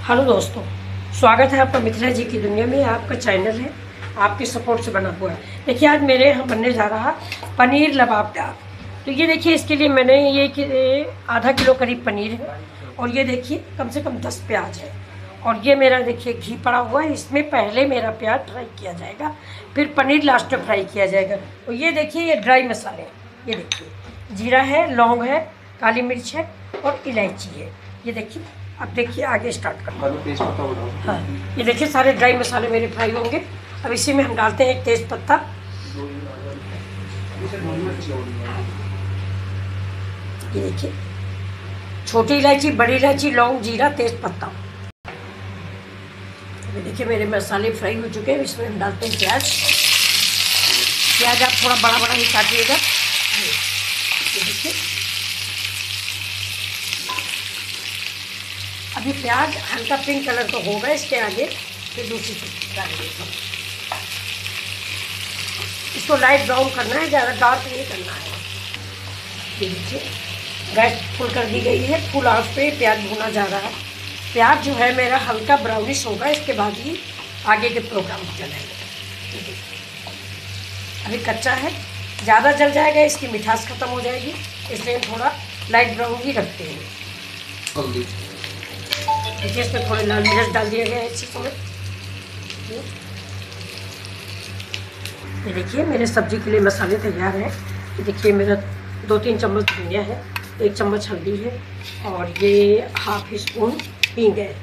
Hello दोस्तों, स्वागत है आपका मिथिला जी की दुनिया में। आपका चैनल है, आपके सपोर्ट से बना हुआ है। देखिए आज मेरे यहाँ बनने जा रहा पनीर लबाबदार। तो ये देखिए, इसके लिए मैंने ये आधा किलो करीब पनीर है, और ये देखिए कम से कम 10 प्याज है, और ये मेरा देखिए घी पड़ा हुआ है। इसमें पहले मेरा प्याज फ्राई किया जाएगा, फिर पनीर लास्ट में फ्राई किया जाएगा। और ये देखिए ये ड्राई मसाले हैं, ये देखिए जीरा है, लौंग है, काली मिर्च है और इलायची है। ये देखिए, अब देखिए आगे स्टार्ट करते हैं। हाँ, ये देखिए सारे ड्राई मसाले मेरे फ्राई होंगे। अब इसी में हम डालते हैं एक तेज पत्ता, ये देखिए छोटी इलायची, बड़ी इलायची, लौंग, जीरा, तेज पत्ता। ये देखिए मेरे मसाले फ्राई हो चुके हैं। इसमें हम डालते हैं प्याज। प्याज आप थोड़ा बड़ा बड़ा ही काटिएगा। ये देखिए अभी प्याज हल्का पिंक कलर का होगा, इसके आगे फिर दूसरी सब्जी डालेंगे। इसको लाइट ब्राउन करना है, ज़्यादा डार्क नहीं करना है। ये देखिए गैस फुल कर दी गई है, फुल आंच पे प्याज भुना जा रहा है। प्याज जो है मेरा हल्का ब्राउनिश होगा, इसके बाद ही आगे के प्रोग्राम चलेंगे। अभी कच्चा है, ज़्यादा जल जाएगा, इसकी मिठास ख़त्म हो जाएगी, इसलिए हम थोड़ा लाइट ब्राउन ही रखते हैं। देखिए इसमें थोड़े लाल मिर्च डाल दिया गया है इसी समय। ये देखिए मेरे सब्जी के लिए मसाले तैयार हैं। ये देखिए मेरा 2-3 चम्मच धनिया है, 1 चम्मच हल्दी है, और ये हाफ स्पून हींग है।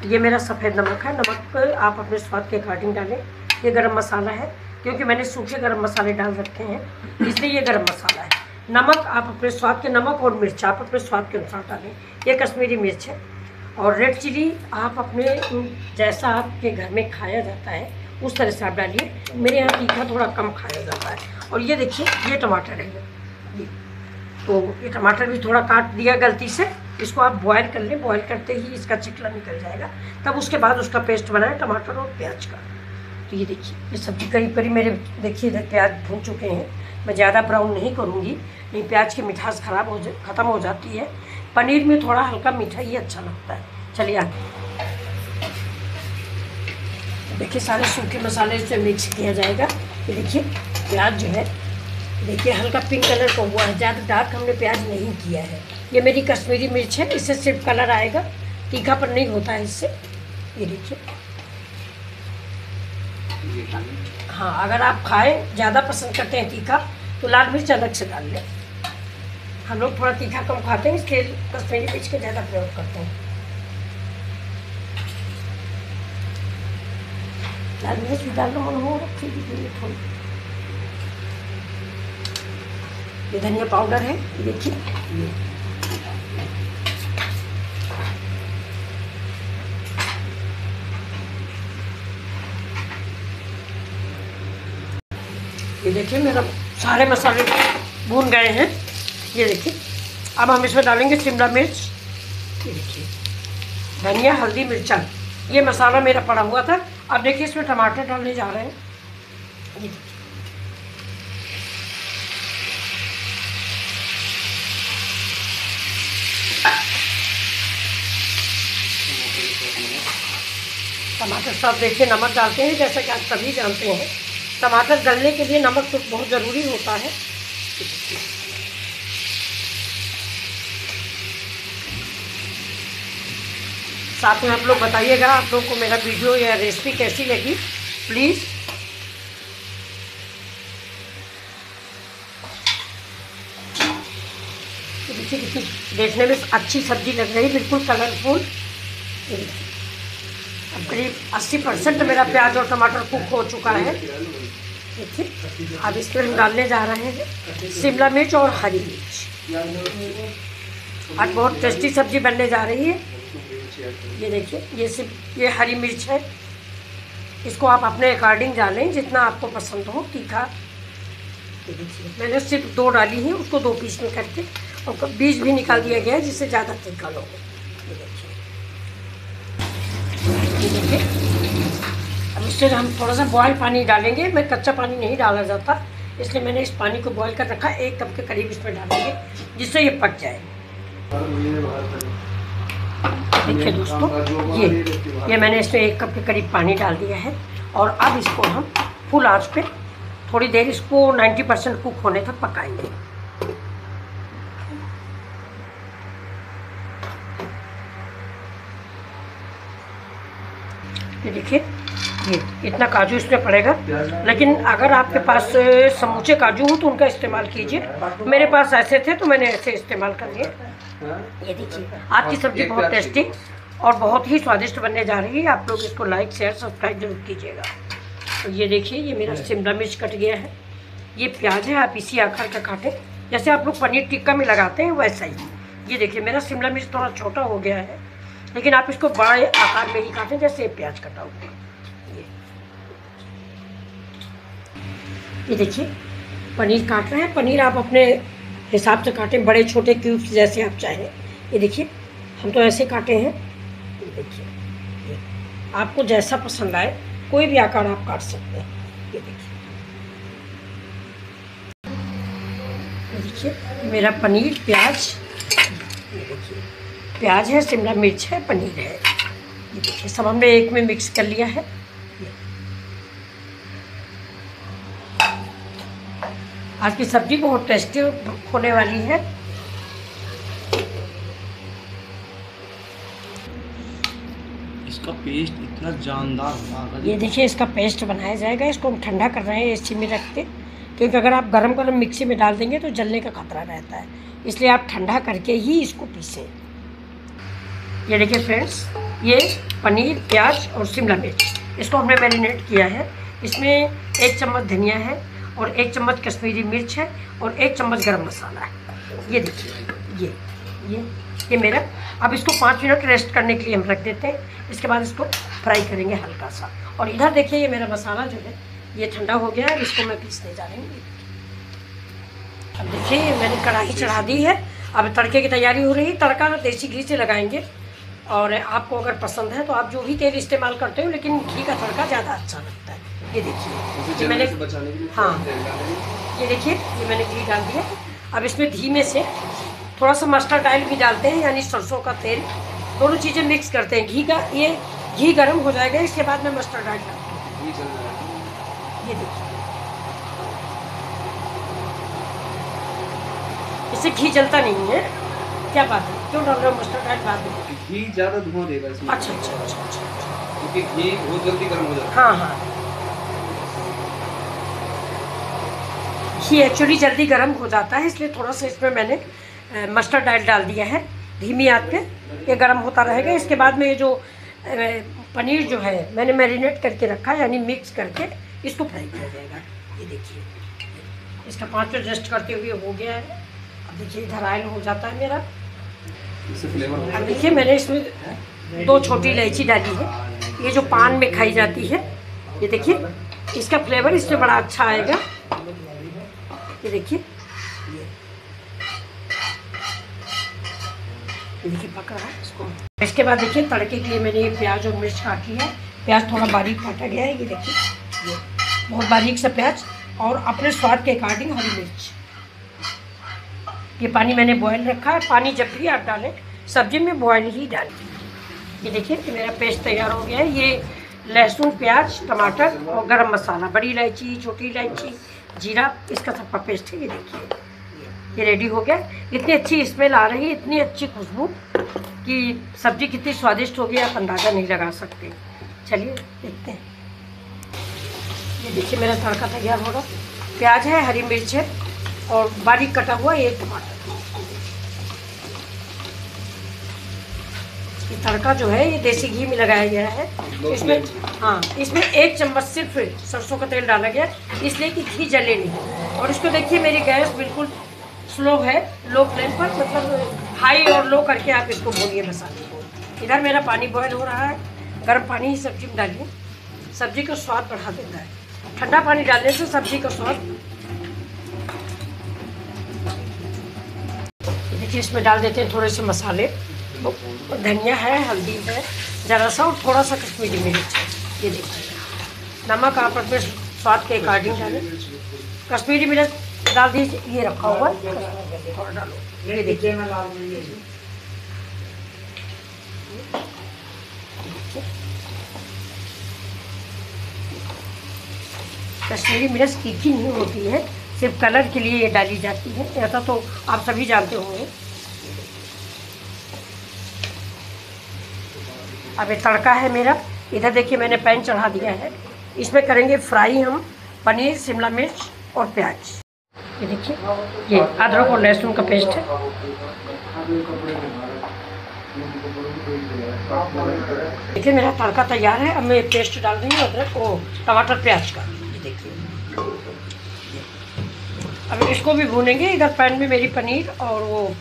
ये मेरा सफ़ेद नमक है। नमक आप अपने स्वाद के अकॉर्डिंग डालें। ये गरम मसाला है, क्योंकि मैंने सूखे गरम मसाले डाल रखे हैं, इसलिए ये गरम मसाला है। नमक आप अपने स्वाद के, नमक और मिर्च आप अपने स्वाद के अनुसार डालें। ये कश्मीरी मिर्च है। और रेड चिली आप अपने जैसा आपके घर में खाया जाता है उस तरह से आप डालिए। मेरे यहाँ तीखा थोड़ा कम खाया जाता है। और ये देखिए ये टमाटर है, तो ये टमाटर भी थोड़ा काट दिया गलती से। इसको आप बॉयल कर लें, बॉयल करते ही इसका चिकना निकल जाएगा, तब उसके बाद उसका पेस्ट बनाएं टमाटर और प्याज का। तो ये देखिए ये सब्ज़ी करीब करीब मेरे देखिए इधर प्याज भून चुके हैं। मैं ज़्यादा ब्राउन नहीं करूँगी, नहीं प्याज की मिठास ख़त्म हो जाती है। पनीर में थोड़ा हल्का मीठा ही अच्छा लगता है। चलिए आगे देखिए सारे सूखे मसाले से मिक्स किया जाएगा। ये देखिए प्याज जो है देखिए हल्का पिंक कलर का हुआ है, ज़्यादा डार्क हमने प्याज नहीं किया है। ये मेरी कश्मीरी मिर्च है, इससे सिर्फ कलर आएगा, तीखापन नहीं होता है इससे। ये देखिए हाँ, अगर आप खाएं ज़्यादा पसंद करते हैं तीखा तो लाल मिर्च अलग से डाल लें। हम लोग थोड़ा तीखा कम खाते हैं, इसलिए कश्मीरी मिर्च का ज़्यादा प्रयोग करते हैं। लाल मिर्च भी डालना मन हो रखी थोड़ी। ये धनिया पाउडर है, देखिए ये देखिए मेरा सारे मसाले भून गए हैं। ये देखिए अब हम इसमें डालेंगे शिमला मिर्च, ये देखिए धनिया, हल्दी, मिर्चा। ये मसाला मेरा पड़ा हुआ था। अब देखिए इसमें टमाटर डालने जा रहे हैं। ये देखिए टमाटर सब देखिए नमक डालते हैं, जैसा कि आप सभी जानते हैं टमाटर गलने के लिए नमक तो बहुत ज़रूरी होता है। साथ में आप लोग बताइएगा आप लोग को मेरा वीडियो या रेसिपी कैसी लगी, प्लीज़। देखिए कितनी देखने में अच्छी सब्जी लग रही है, बिल्कुल कलरफुल। अब करीब 80% मेरा प्याज और टमाटर कुक हो चुका है। देखिए अब इसमें हम डालने जा रहे हैं शिमला मिर्च और हरी मिर्च। आज बहुत टेस्टी सब्जी बनने जा रही है। ये देखिए ये हरी मिर्च है, इसको आप अपने अकॉर्डिंग डालें जितना आपको पसंद हो तीखा। ये देखिए मैंने सिर्फ 2 डाली हैं, उसको 2 पीस में करके, और बीज भी निकाल दिया गया है जिससे ज़्यादा तीखा ना हो। ये देखिए अब इससे हम थोड़ा सा बॉयल पानी डालेंगे। मैं कच्चा पानी नहीं डाला जाता, इसलिए मैंने इस पानी को बॉयल कर रखा। 1 कप के करीब इसमें डालेंगे जिससे ये पक जाए। देखिए दोस्तों, ये मैंने इसमें 1 कप के करीब पानी डाल दिया है और अब इसको हम फुल आंच पे थोड़ी देर इसको 90% कुक होने तक पकाएंगे। ये देखिए, ये इतना काजू इसमें पड़ेगा, लेकिन अगर आपके पास समूचे काजू हो तो उनका इस्तेमाल कीजिए। मेरे पास ऐसे थे तो मैंने ऐसे इस्तेमाल कर लिए। ये देखिए, आज की सब्ज़ी बहुत टेस्टी और बहुत ही स्वादिष्ट बनने जा रही है। आप लोग इसको लाइक शेयर सब्सक्राइब जरूर कीजिएगा। तो ये देखिए, ये मेरा शिमला मिर्च कट गया है। ये प्याज है, आप इसी आकार का काटें जैसे आप लोग पनीर टिक्का में लगाते हैं वैसा ही। ये देखिए, मेरा शिमला मिर्च थोड़ा छोटा हो गया है, लेकिन आप इसको बड़े आकार में ही काटें जैसे प्याज कटा हुआ। ये देखिए, पनीर काट रहे हैं। पनीर आप अपने हिसाब से काटें, बड़े छोटे क्यूब्स जैसे आप चाहें। ये देखिए, हम तो ऐसे काटे हैं। ये देखिए, आपको जैसा पसंद आए कोई भी आकार आप काट सकते हैं। ये देखिए, मेरा पनीर प्याज, ये देखिए, प्याज है, शिमला मिर्च है, पनीर है। ये देखिए, सब हमने एक में मिक्स कर लिया है। आज की सब्जी बहुत टेस्टी होने वाली है। इसका पेस्ट इतना जानदार होगा। ये देखिए, इसका पेस्ट बनाया जाएगा। इसको हम ठंडा कर रहे हैं एसी में रख के, क्योंकि अगर आप गरम गरम मिक्सी में डाल देंगे तो जलने का खतरा रहता है, इसलिए आप ठंडा करके ही इसको पीसें। ये देखिए फ्रेंड्स, ये पनीर, प्याज और शिमला मिर्च, इसको हमने मैरिनेट किया है। इसमें 1 चम्मच धनिया है और 1 चम्मच कश्मीरी मिर्च है और 1 चम्मच गरम मसाला है। ये देखिए, ये मेरा, अब इसको 5 मिनट रेस्ट करने के लिए हम रख देते हैं। इसके बाद इसको फ्राई करेंगे हल्का सा। और इधर देखिए, ये मेरा मसाला जो है ये ठंडा हो गया है, इसको मैं पीसने जा रही हूँ। अब देखिए, मैंने कढ़ाई चढ़ा दी है, अब तड़के की तैयारी हो रही है। तड़का देसी घी से लगाएंगे, और आपको अगर पसंद है तो आप जो भी तेल इस्तेमाल करते हो, लेकिन घी का तड़का ज़्यादा अच्छा लगता है। ये देखिए, ये मैंने, हाँ, ये देखिए, ये मैंने घी डाल दिया। अब इसमें धीमे से थोड़ा सा मस्टर्ड ऑयल भी डालते हैं, यानी सरसों का तेल, दोनों चीज़ें मिक्स करते हैं। ये घी गर्म हो जाएगा, इसके बाद में मस्टर्ड ऑयल डालते हैं। ये देखिए, इससे घी जलता नहीं है। क्या बात है, क्यों डाल रहे हो मस्टर्ड ऑयल बाद में? घी ज़्यादा धुआं देगा इसमें। अच्छा, क्योंकि घी बहुत जल्दी गर्म हो जाता है। हाँ, घी एक्चुअली जल्दी गर्म हो जाता है, इसलिए थोड़ा सा इसमें मैंने मस्टर्ड ऑयल डाल दिया है। धीमी आंच पे ये गर्म होता रहेगा। इसके बाद में ये जो पनीर जो है मैंने मैरिनेट करके रखा है, यानी मिक्स करके इसको फ्राई किया जाएगा। ये देखिए, इसका 5 मिनट रेस्ट करते हुए हो गया है। अब देखिए, इधर ऑयल हो जाता है मेरा। अब देखिए, मैंने इसमें 2 छोटी इलायची डाली है, ये जो पान में खाई जाती है। ये देखिए, इसका फ्लेवर इसमें बड़ा अच्छा आएगा। ये देखिए, पक रहा है इसको। इसके बाद देखिए, तड़के के लिए मैंने ये प्याज और मिर्च काटी है। प्याज थोड़ा बारीक काटा गया है। ये देखिए, ये बहुत बारीक सा प्याज और अपने स्वाद के अकॉर्डिंग हरी मिर्च। ये पानी मैंने बॉयल रखा है। पानी जब भी आप डालें सब्जी में बॉयल ही डालें। ये देखिए कि मेरा पेस्ट तैयार हो गया है। ये लहसुन, प्याज, टमाटर और गरम मसाला, बड़ी इलायची, छोटी इलायची, जीरा, इसका सबका पेस्ट है। ये देखिए, ये रेडी हो गया। इतनी अच्छी स्मेल आ रही है, इतनी अच्छी खुशबू कि सब्ज़ी कितनी स्वादिष्ट होगी आप अंदाज़ा नहीं लगा सकते। चलिए देखते हैं। ये देखिए, मेरा तड़का तैयार होगा। प्याज है, हरी मिर्च है और बारीक कटा हुआ 1 टमाटर। ये तड़का जो है ये देसी घी में लगाया गया है। इसमें, हाँ, इसमें 1 चम्मच सिर्फ सरसों का तेल डाला गया, इसलिए कि घी जले नहीं। और इसको देखिए, मेरी गैस बिल्कुल स्लो है, लो फ्लेम पर, मतलब हाई और लो करके आप इसको भूनिए मसाले को। इधर मेरा पानी बॉयल हो रहा है। गर्म पानी ही सब्जी में डालिए, सब्जी का स्वाद बढ़ा देता है। ठंडा पानी डालने से सब्जी का स्वाद। देखिए, इसमें डाल देते हैं थोड़े से मसाले। धनिया है, हल्दी है ज़रा सा, और थोड़ा सा कश्मीरी मिर्च है। ये देखिए, नमक आप अपने स्वाद के अकॉर्डिंग डालें। कश्मीरी मिर्च डाल दीजिए, ये रखा हुआ थोड़ा डालो। ये देखिए, कश्मीरी मिर्च तीखी नहीं होती है, सिर्फ कलर के लिए ये डाली जाती है, ऐसा तो आप सभी जानते होंगे। अब ये तड़का है मेरा। इधर देखिए मैंने पैन चढ़ा दिया है, इसमें करेंगे फ्राई हम पनीर, शिमला मिर्च और प्याज। ये देखिए ये अदरक और लहसुन का पेस्ट है। देखिए मेरा तड़का तैयार है। अब मैं पेस्ट डाल रही हूँ अदरक और टमाटर प्याज का। ये देखिए अब इसको भी भूनेंगे। इधर पैन में मेरी पनीर और वो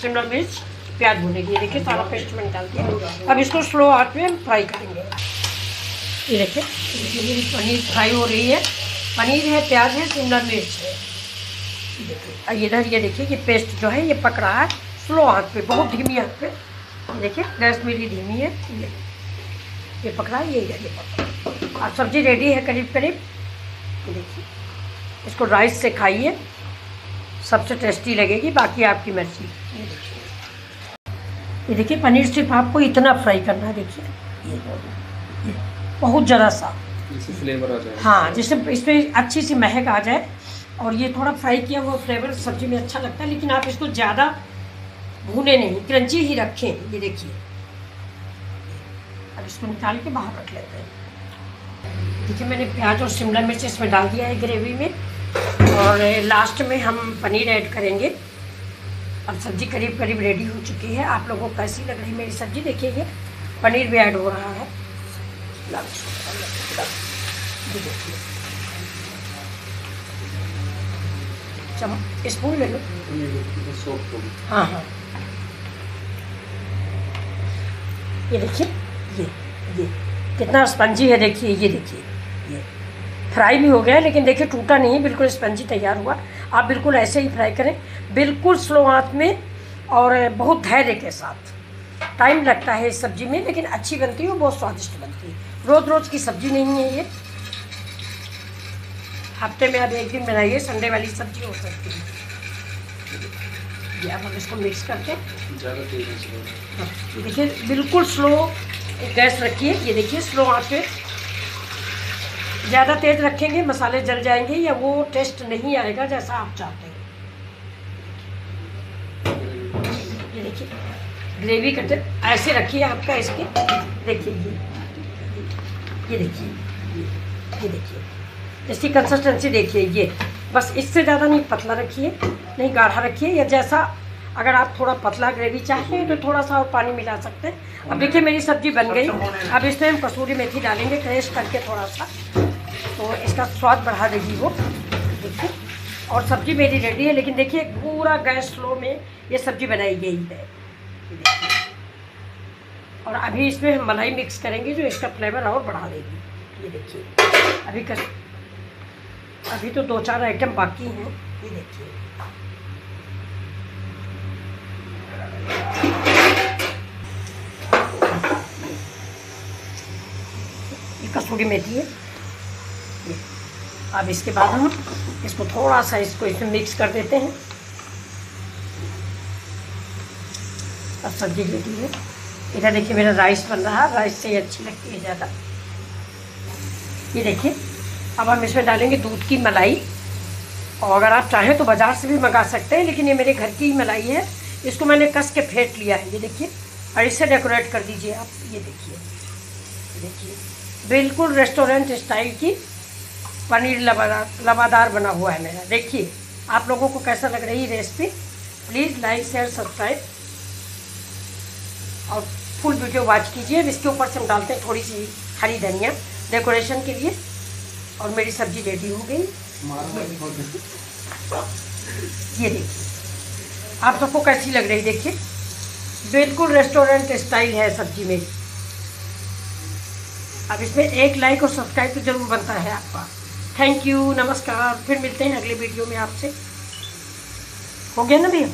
शिमला मिर्च प्याज भूनेगी। ये देखिए सारा पेस्ट मैंने डाल दिया। अब इसको स्लो आंच में फ्राई करेंगे। ये देखिए मेरी पनीर फ्राई हो रही है। पनीर है, प्याज है, शिमला मिर्च है। देखिए इधर ये देखिए कि पेस्ट जो है ये पक रहा है स्लो आंच पे, बहुत धीमी आंच पे। ये देखिए गैस मेरी धीमी है। ये पक रहा है, ये पक रहा है। अब सब्जी रेडी है करीब करीब। ये देखिए इसको राइस से खाइए, सबसे टेस्टी लगेगी, बाकी आपकी मर्जी। ये देखिए पनीर सिर्फ आपको इतना फ्राई करना है। देखिए ये बहुत ज़रा सा, जिससे फ्लेवर आ जाए। हाँ, जिससे इसमें अच्छी सी महक आ जाए। और ये थोड़ा फ्राई किया हुआ फ्लेवर सब्जी में अच्छा लगता है, लेकिन आप इसको ज़्यादा भूने नहीं, क्रंची ही रखें। ये देखिए अब इसको निकाल के बाहर रख लेते हैं। देखिए मैंने प्याज और शिमला मिर्च इसमें डाल दिया है ग्रेवी में, और लास्ट में हम पनीर ऐड करेंगे। अब सब्जी करीब करीब रेडी हो चुकी है। आप लोगों को कैसी लग रही है मेरी सब्जी? देखिए ये पनीर भी ऐड हो रहा है। स्पून ले लो। हाँ हाँ, ये देखिए ये कितना स्पंजी है। देखिए ये देखिए ये फ्राई भी हो गया है, लेकिन देखिए टूटा नहीं, बिल्कुल स्पंजी तैयार हुआ। आप बिल्कुल ऐसे ही फ्राई करें, बिल्कुल स्लो आंच में और बहुत धैर्य के साथ। टाइम लगता है इस सब्जी में, लेकिन अच्छी बनती है, बहुत स्वादिष्ट बनती है। रोज़ रोज़ की सब्जी नहीं है ये, हफ्ते में अब एक दिन बनाइए, संडे वाली सब्जी हो सकती है। ये अब हम इसको मिक्स करके ये देखिए बिल्कुल स्लो गैस रखिए। ये देखिए स्लो आंच पे, ज़्यादा तेज़ रखेंगे मसाले जल जाएंगे या वो टेस्ट नहीं आएगा जैसा आप चाहते हैं। ये देखिए ग्रेवी कट ऐसे रखिए आपका इसके। देखिए ये देखिए ये देखिए इसकी कंसिस्टेंसी देखिए। ये बस इससे ज़्यादा नहीं पतला रखिए, नहीं गाढ़ा रखिए, या जैसा अगर आप थोड़ा पतला ग्रेवी चाहते हैं तो थोड़ा सा और पानी मिला सकते हैं। अब देखिए मेरी सब्ज़ी बन गई। अब इसमें हम कसूरी मेथी डालेंगे क्रश करके थोड़ा सा, तो इसका स्वाद बढ़ा देगी वो। देखिए और सब्ज़ी मेरी रेडी है, लेकिन देखिए पूरा गैस स्लो में ये सब्ज़ी बनाई गई है। और अभी इसमें हम मलाई मिक्स करेंगे जो इसका फ्लेवर और बढ़ा देगी। ये देखिए अभी तो 2-4 आइटम बाकी हैं। ये देखिए ये कसूरी मेथी है। अब इसके बाद हम इसको थोड़ा सा इसमें मिक्स कर देते हैं। अब सब्जी रेडी है। इधर देखिए मेरा राइस बन रहा है, राइस से अच्छी लगती है ज़्यादा। ये देखिए अब हम इसमें डालेंगे दूध की मलाई, और अगर आप चाहें तो बाज़ार से भी मंगा सकते हैं, लेकिन ये मेरे घर की ही मलाई है। इसको मैंने कस के फेंट लिया है। ये देखिए और इससे डेकोरेट कर दीजिए आप। ये देखिए बिल्कुल रेस्टोरेंट स्टाइल की पनीर लबादार बना हुआ है मेरा। देखिए आप लोगों को कैसा लग रही है recipe? Please like share subscribe और फुल वीडियो वॉच कीजिए। इसके ऊपर से हम डालते हैं थोड़ी सी हरी धनिया डेकोरेशन के लिए, और मेरी सब्जी रेडी हो गई। ये देखिए आप सबको कैसी लग रही? देखिए बिल्कुल रेस्टोरेंट स्टाइल है सब्जी मेरी। अब इसमें एक लाइक और सब्सक्राइब तो जरूर बनता है आपका। थैंक यू, नमस्कार। फिर मिलते हैं अगले वीडियो में आपसे। हो गया ना भैया?